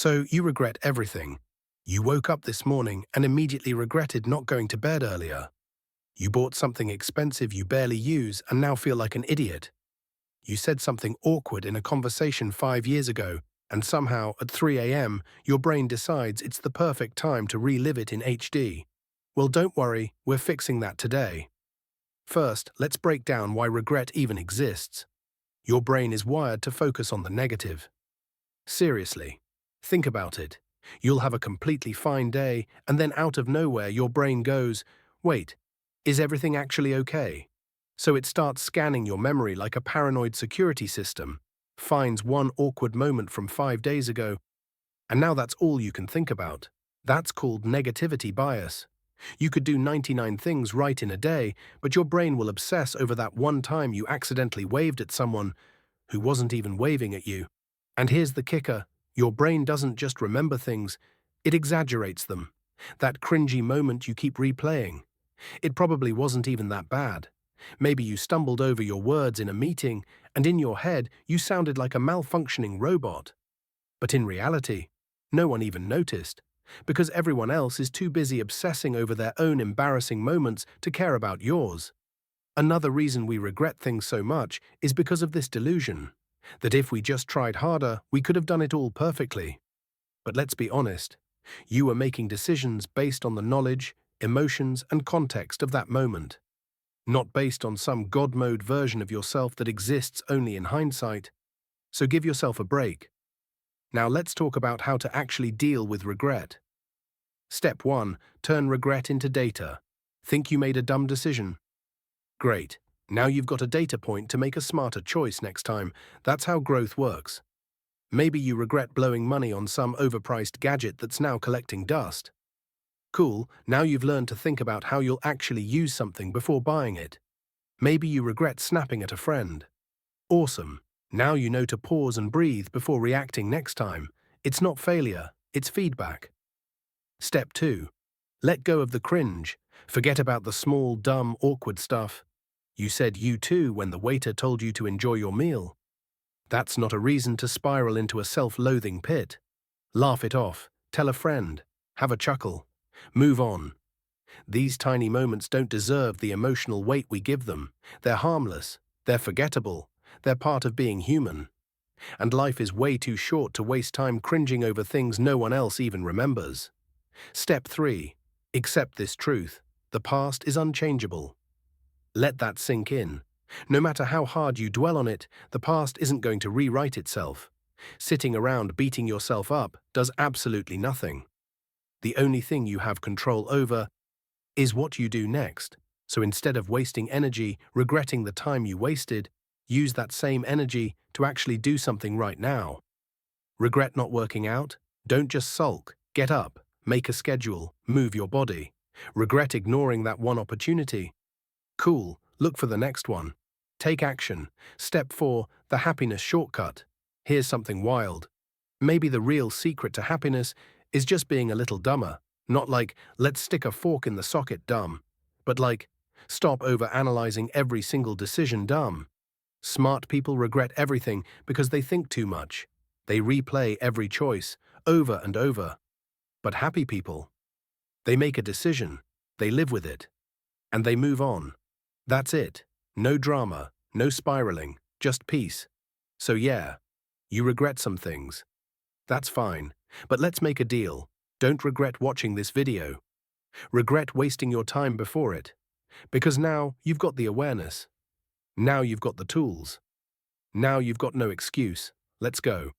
So you regret everything. You woke up this morning and immediately regretted not going to bed earlier. You bought something expensive you barely use and now feel like an idiot. You said something awkward in a conversation 5 years ago, and somehow at 3 a.m. your brain decides it's the perfect time to relive it in HD. Well, don't worry, we're fixing that today. First, let's break down why regret even exists. Your brain is wired to focus on the negative. Seriously, think about it. You'll have a completely fine day, and then out of nowhere your brain goes, wait, is everything actually okay? So it starts scanning your memory like a paranoid security system, finds one awkward moment from 5 days ago, and now that's all you can think about. That's called negativity bias. You could do 99 things right in a day, but your brain will obsess over that one time you accidentally waved at someone who wasn't even waving at you. And here's the kicker, your brain doesn't just remember things, it exaggerates them. That cringy moment you keep replaying. It probably wasn't even that bad. Maybe you stumbled over your words in a meeting, and in your head you sounded like a malfunctioning robot. But in reality, no one even noticed, because everyone else is too busy obsessing over their own embarrassing moments to care about yours. Another reason we regret things so much is because of this delusion, that if we just tried harder, we could have done it all perfectly. But let's be honest, you were making decisions based on the knowledge, emotions, and context of that moment, not based on some God-mode version of yourself that exists only in hindsight. So give yourself a break. Now let's talk about how to actually deal with regret. Step 1. Turn regret into data. Think you made a dumb decision? Great. Now you've got a data point to make a smarter choice next time. That's how growth works. Maybe you regret blowing money on some overpriced gadget that's now collecting dust. Cool, now you've learned to think about how you'll actually use something before buying it. Maybe you regret snapping at a friend. Awesome. Now you know to pause and breathe before reacting next time. It's not failure, it's feedback. Step 2. Let go of the cringe. Forget about the small, dumb, awkward stuff. You said you too when the waiter told you to enjoy your meal. That's not a reason to spiral into a self-loathing pit. Laugh it off, tell a friend, have a chuckle, move on. These tiny moments don't deserve the emotional weight we give them. They're harmless, they're forgettable, they're part of being human. And life is way too short to waste time cringing over things no one else even remembers. Step 3. Accept this truth. The past is unchangeable. Let that sink in. No matter how hard you dwell on it, the past isn't going to rewrite itself. Sitting around beating yourself up does absolutely nothing. The only thing you have control over is what you do next. So instead of wasting energy regretting the time you wasted, use that same energy to actually do something right now. Regret not working out? Don't just sulk. Get up, make a schedule, move your body. Regret ignoring that one opportunity? Cool, look for the next one. Take action. Step 4, the happiness shortcut. Here's something wild. Maybe the real secret to happiness is just being a little dumber. Not like, let's stick a fork in the socket dumb, but like, stop over-analyzing every single decision dumb. Smart people regret everything because they think too much. They replay every choice, over and over. But happy people, they make a decision, they live with it, and they move on. That's it. No drama, no spiraling, just peace. So yeah, you regret some things. That's fine, but let's make a deal. Don't regret watching this video. Regret wasting your time before it. Because now you've got the awareness. Now you've got the tools. Now you've got no excuse. Let's go.